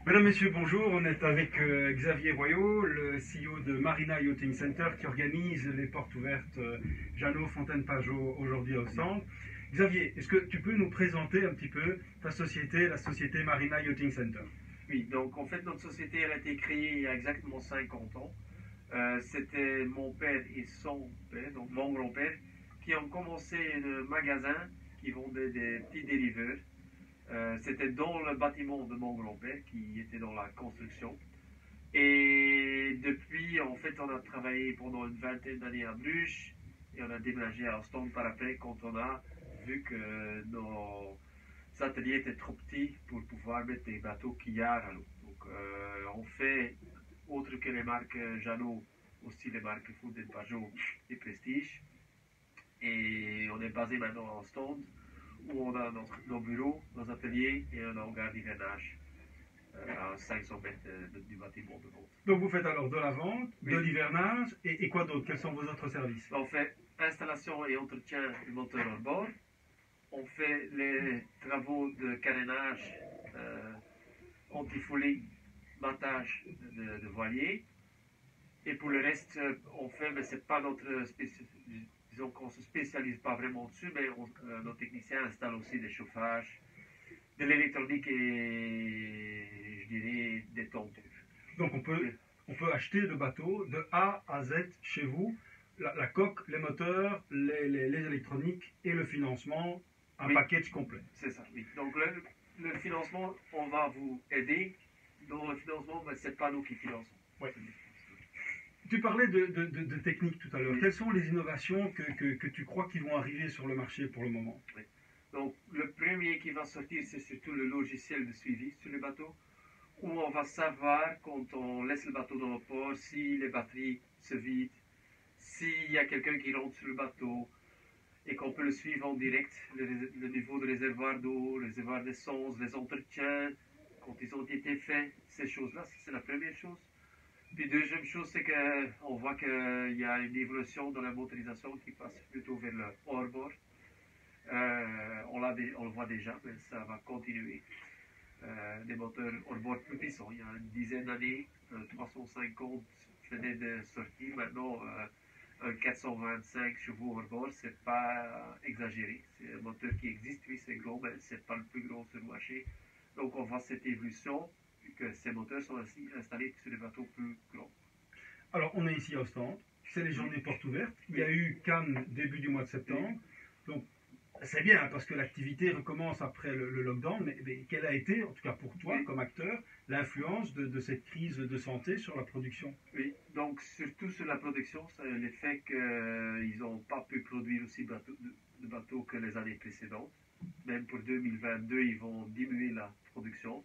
Mesdames, Messieurs, bonjour. On est avec Xavier Royot, le CEO de Marina Yachting Center, qui organise les portes ouvertes Jeannot Fontaine-Pajot aujourd'hui au centre. Xavier, est-ce que tu peux nous présenter un petit peu ta société, la société Marina Yachting Center? Oui, donc en fait, notre société elle a été créée il y a exactement 50 ans. C'était mon père et son père, donc mon grand-père, qui ont commencé un magasin qui vendait des petits dériveurs. C'était dans le bâtiment de mon grand-père qui était dans la construction. Et depuis, en fait, on a travaillé pendant une vingtaine d'années à Bruges et on a déménagé à Ostende par après quand on a vu que nos ateliers étaient trop petits pour pouvoir mettre des bateaux quillards à l'eau. Donc, on fait, autre que les marques Jeannot, aussi les marques Fontaine Pajot et Prestige. Et on est basé maintenant en Ostende où on a nos bureaux, nos ateliers et un hangar d'hivernage à 500 mètres du bâtiment de vente. Donc vous faites alors de la vente, Oui. de l'hivernage et quoi d'autre? Quels sont vos autres services? On fait installation et entretien du moteur hors bord. On fait les travaux de carénage, antifolie, battage de voilier. Et pour le reste, on fait, mais c'est pas notre spécialité. Disons qu'on ne se spécialise pas vraiment dessus, mais nos techniciens installent aussi des chauffages, de l'électronique et, je dirais, des tentures. Donc on peut acheter le bateau de A à Z chez vous, la coque, les moteurs, les électroniques et le financement, un Oui. package complet. C'est ça, oui. Donc le financement, on va vous aider. Dans le financement, mais ce n'est pas nous qui finançons. Ouais. Tu parlais de technique tout à l'heure. Oui. Quelles sont les innovations que tu crois qui vont arriver sur le marché pour le moment? Oui. Donc le premier qui va sortir, c'est surtout le logiciel de suivi sur les bateaux, où on va savoir quand on laisse le bateau dans le port, si les batteries se vident, s'il y a quelqu'un qui rentre sur le bateau, et qu'on peut le suivre en direct, le niveau de réservoir d'eau, le réservoir d'essence, les entretiens, quand ils ont été faits, ces choses-là, c'est la première chose. Puis deuxième chose, c'est qu'on voit qu'il y a une évolution dans la motorisation qui passe plutôt vers le hors-bord. On le voit déjà, mais ça va continuer. Des moteurs hors-bord plus puissants. Il y a une dizaine d'années, 350 venaient de sortir. Maintenant, un 425 chevaux hors-bord, c'est pas exagéré. C'est un moteur qui existe, oui, c'est gros, mais c'est pas le plus gros sur le marché. Donc on voit cette évolution, que ces moteurs sont aussi installés sur des bateaux plus grands. Alors on est ici à Ostende, c'est les journées portes ouvertes. Il y a Oui. eu Cannes début du mois de septembre. Donc c'est bien parce que l'activité recommence après le lockdown, mais quelle a été, en tout cas pour toi Oui. comme acteur, l'influence de cette crise de santé sur la production? Oui, donc surtout sur la production, c'est le fait qu'ils n'ont pas pu produire aussi de bateaux que les années précédentes. Même pour 2022, ils vont diminuer la production.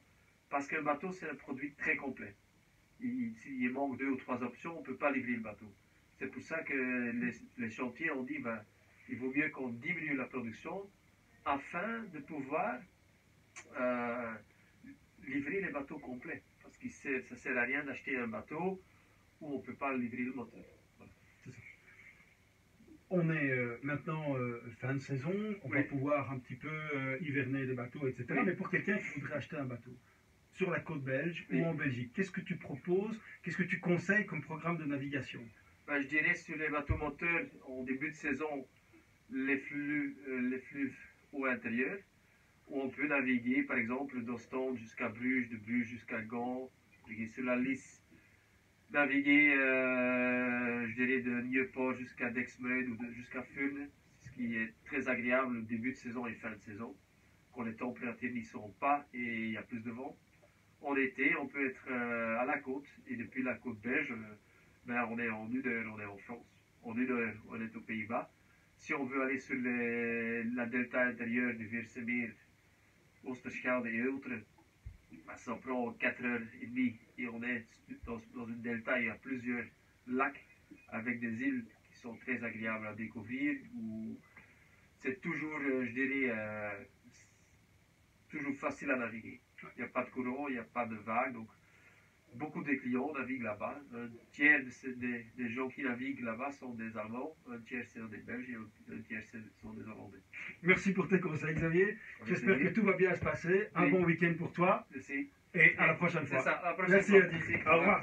Parce qu'un bateau, c'est un produit très complet. S'il manque 2 ou 3 options, on ne peut pas livrer le bateau. C'est pour ça que les chantiers ont dit il vaut mieux qu'on diminue la production afin de pouvoir euh, livrer les bateaux complets. Parce que ça ne sert à rien d'acheter un bateau où on ne peut pas livrer le moteur. Voilà. On est maintenant fin de saison, on va Oui. pouvoir un petit peu hiverner les bateaux, etc. Oui. Mais pour quelqu'un qui voudrait acheter un bateau sur la côte belge Oui. ou en Belgique, qu'est-ce que tu proposes, qu'est-ce que tu conseilles comme programme de navigation? Je dirais sur les bateaux moteurs, en début de saison, les flux au intérieur, où on peut naviguer, par exemple, d'Ostende jusqu'à Bruges, de Bruges jusqu'à Gand, naviguer sur la Lys, naviguer, je dirais, de Nieuport jusqu'à Dexmeud ou jusqu'à Furnes, ce qui est très agréable au début de saison et fin de saison, quand les températures n'y sont pas et il y a plus de vent. En été, on peut être à la côte, et depuis la côte belge, on est en 1 heure, on est en France. En 1 heure, on est aux Pays-Bas. Si on veut aller sur la delta intérieure du Veersemeer, Oosterschelde et autres, ça prend 4h30 et on est dans une delta, il y a plusieurs lacs avec des îles qui sont très agréables à découvrir. C'est toujours, je dirais, toujours facile à naviguer. Il n'y a pas de courant, il n'y a pas de vagues, donc beaucoup de clients naviguent là-bas. Un tiers des gens qui naviguent là-bas sont des Allemands, un tiers sont des Belges et un tiers sont des Hollandais. Merci pour tes conseils, Xavier. J'espère que tout va bien se passer. Un Oui. bon week-end pour toi. Merci. Et à la prochaine C'est fois. ça, à la prochaine Merci fois. Adi. Merci. Au revoir.